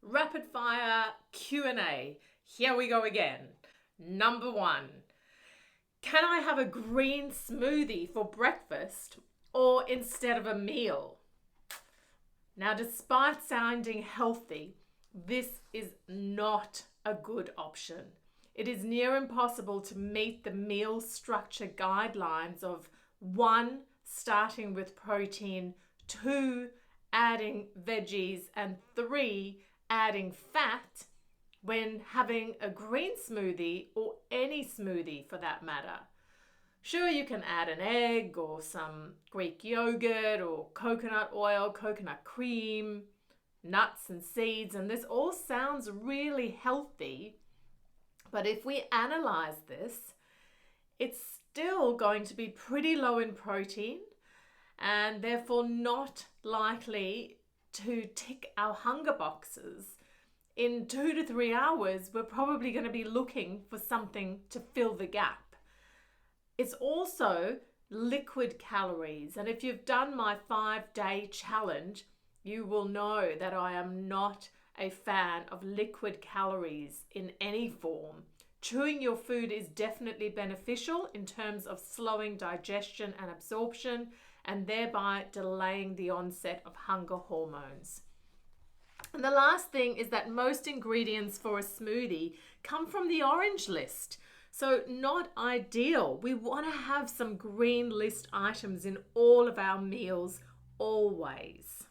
Rapid fire Q&A. Here we go again. Number 1. Can I have a green smoothie for breakfast or instead of a meal? Now, despite sounding healthy, this is not a good option. It is near impossible to meet the meal structure guidelines of 1, starting with protein, 2, adding veggies, and 3, adding fat when having a green smoothie or any smoothie for that matter. Sure, you can add an egg or some Greek yogurt or coconut oil, coconut cream, nuts and seeds, and this all sounds really healthy. But if we analyze this, it's still going to be pretty low in protein and therefore not likely to tick our hunger boxes. In 2 to 3 hours, we're probably going to be looking for something to fill the gap. It's also liquid calories. And if you've done my 5-day challenge, you will know that I am not a fan of liquid calories in any form. Chewing your food is definitely beneficial in terms of slowing digestion and absorption and thereby delaying the onset of hunger hormones. And the last thing is that most ingredients for a smoothie come from the orange list. So not ideal. We want to have some green list items in all of our meals always.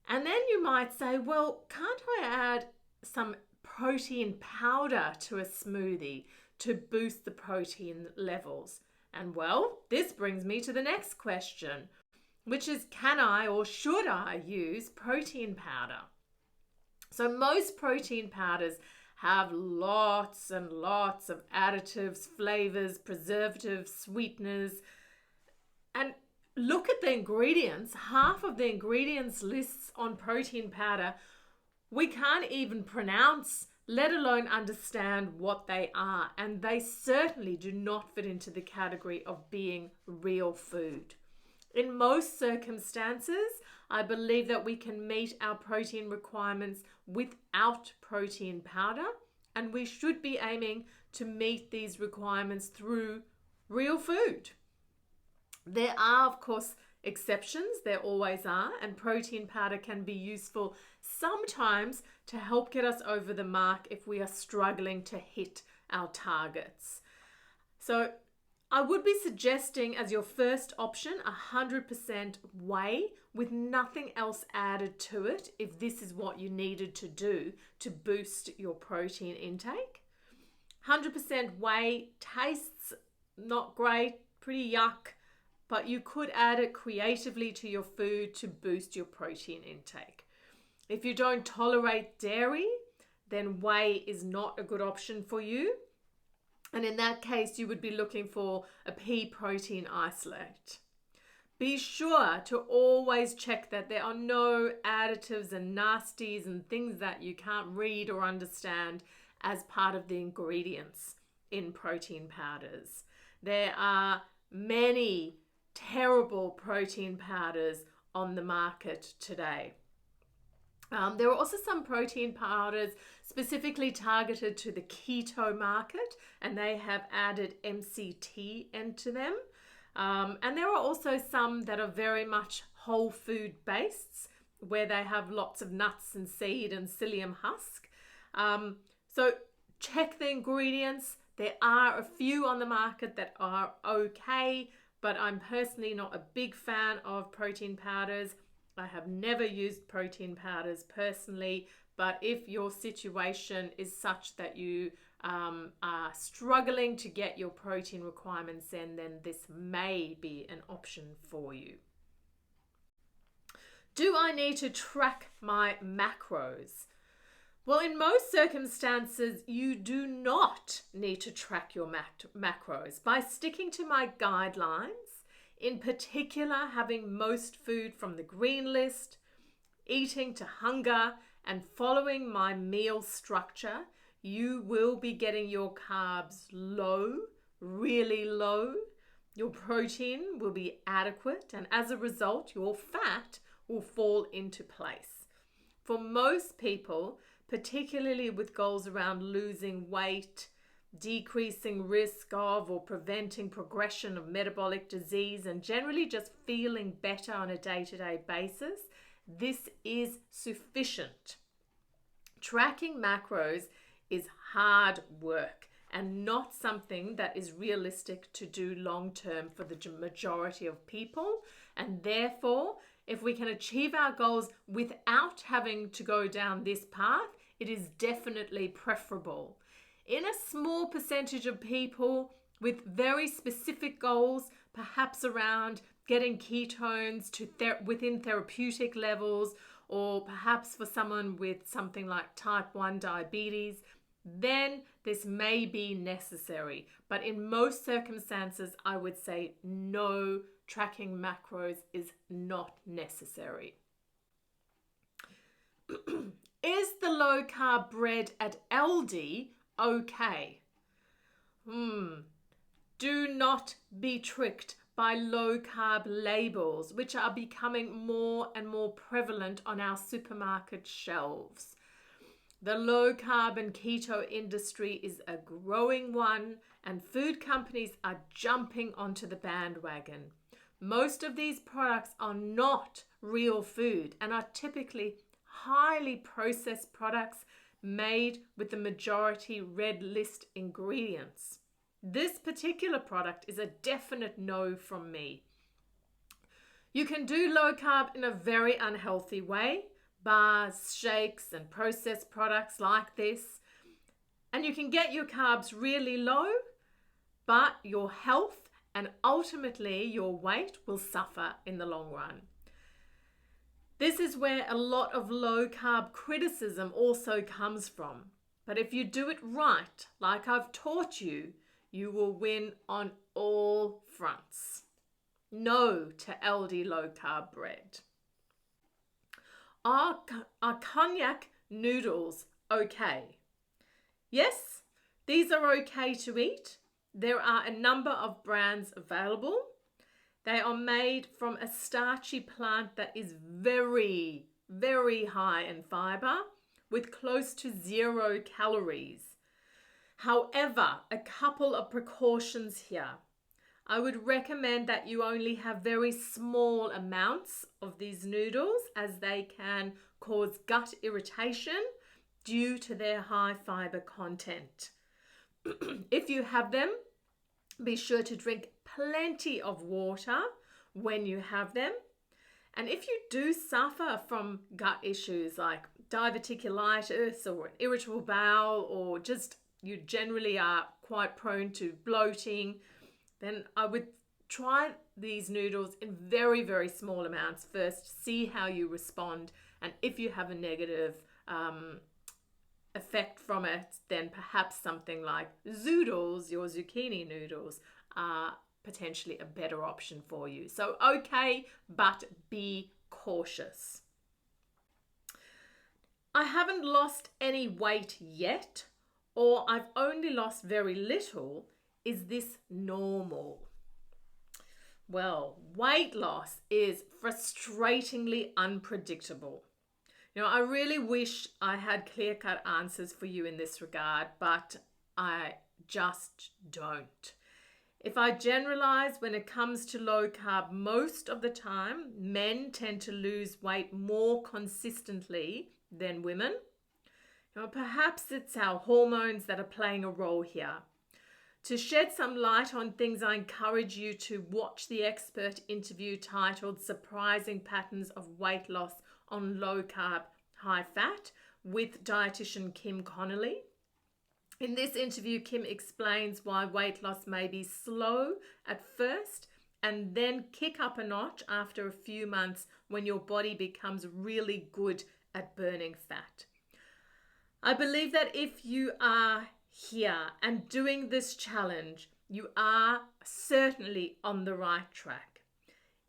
And then you might say, well, can't I add some protein powder to a smoothie to boost the protein levels? And well, this brings me to the next question, which is, can I or should I use protein powder? So most protein powders have lots and lots of additives, flavors, preservatives, sweeteners. And look at the ingredients. Half of the ingredients lists on protein powder we can't even pronounce, let alone understand what they are. And they certainly do not fit into the category of being real food. In most circumstances, I believe that we can meet our protein requirements without protein powder, and we should be aiming to meet these requirements through real food. There are, of course, exceptions. There always are, and protein powder can be useful sometimes to help get us over the mark if we are struggling to hit our targets. So I would be suggesting as your first option 100% whey with nothing else added to it if this is what you needed to do to boost your protein intake. 100% whey tastes not great, pretty yuck, but you could add it creatively to your food to boost your protein intake. If you don't tolerate dairy, then whey is not a good option for you. And in that case, you would be looking for a pea protein isolate. Be sure to always check that there are no additives and nasties and things that you can't read or understand as part of the ingredients in protein powders. There are many terrible protein powders on the market today. There are also some protein powders specifically targeted to the keto market, and they have added MCT into them. And there are also some that are very much whole food based, where they have lots of nuts and seed and psyllium husk. So check the ingredients. There are a few on the market that are okay, but I'm personally not a big fan of protein powders. I have never used protein powders personally, but if your situation is such that you are struggling to get your protein requirements in, then this may be an option for you. Do I need to track my macros? Well, in most circumstances, you do not need to track your macros. By sticking to my guidelines, in particular, having most food from the green list, eating to hunger, and following my meal structure, you will be getting your carbs low, really low. Your protein will be adequate, and as a result, your fat will fall into place. For most people, particularly with goals around losing weight, decreasing risk of or preventing progression of metabolic disease, and generally just feeling better on a day-to-day basis, this is sufficient. Tracking macros is hard work and not something that is realistic to do long-term for the majority of people. And therefore, if we can achieve our goals without having to go down this path, it is definitely preferable. In a small percentage of people with very specific goals, perhaps around getting ketones to within therapeutic levels, or perhaps for someone with something like type 1 diabetes, then this may be necessary. But in most circumstances, I would say no, tracking macros is not necessary. Is the low carb bread at Aldi okay? Do not be tricked by low carb labels, which are becoming more and more prevalent on our supermarket shelves. The low carb and keto industry is a growing one, and food companies are jumping onto the bandwagon. Most of these products are not real food and are typically highly processed products made with the majority red list ingredients. This particular product is a definite no from me. You can do low carb in a very unhealthy way, bars, shakes, and processed products like this, and you can get your carbs really low, but your health and ultimately your weight will suffer in the long run. This is where a lot of low carb criticism also comes from. But if you do it right, like I've taught you, you will win on all fronts. No to Aldi low carb bread. Are cognac noodles okay? Yes, these are okay to eat. There are a number of brands available. They are made from a starchy plant that is very, very high in fiber with close to 0 calories. However, a couple of precautions here. I would recommend that you only have very small amounts of these noodles, as they can cause gut irritation due to their high fiber content. If you have them, be sure to drink plenty of water when you have them. And if you do suffer from gut issues like diverticulitis or an irritable bowel, or just you generally are quite prone to bloating, then I would try these noodles in very, very small amounts first, see how you respond. And if you have a negative effect from it, then perhaps something like zoodles, your zucchini noodles, are potentially a better option for you. So okay, but be cautious. I haven't lost any weight yet, or I've only lost very little. Is this normal? Well, weight loss is frustratingly unpredictable. I really wish I had clear-cut answers for you in this regard, but I just don't. If I generalize, when it comes to low carb, most of the time, men tend to lose weight more consistently than women. Perhaps it's our hormones that are playing a role here. To shed some light on things, I encourage you to watch the expert interview titled Surprising Patterns of Weight Loss on Low Carb, High Fat with dietitian Kim Connolly. In this interview, Kim explains why weight loss may be slow at first and then kick up a notch after a few months when your body becomes really good at burning fat. I believe that if you are here and doing this challenge, you are certainly on the right track.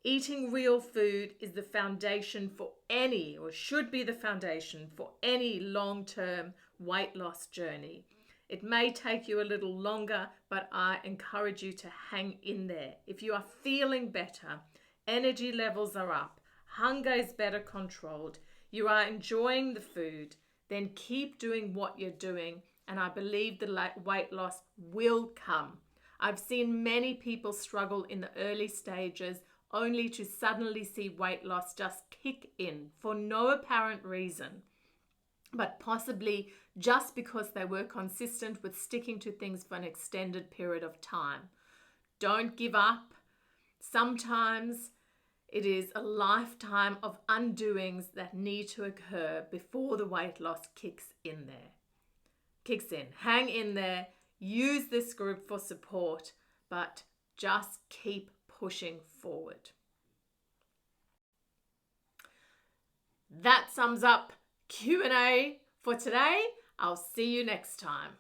Eating real food is the foundation for any, or should be the foundation for any long-term weight loss journey. It may take you a little longer, but I encourage you to hang in there. If you are feeling better, energy levels are up, hunger is better controlled, you are enjoying the food, then keep doing what you're doing, and I believe the weight loss will come. I've seen many people struggle in the early stages only to suddenly see weight loss just kick in for no apparent reason, but possibly just because they were consistent with sticking to things for an extended period of time. Don't give up. Sometimes it is a lifetime of undoings that need to occur before the weight loss kicks in. Hang in there. Use this group for support, but just keep pushing forward. That sums up Q&A for today. I'll see you next time.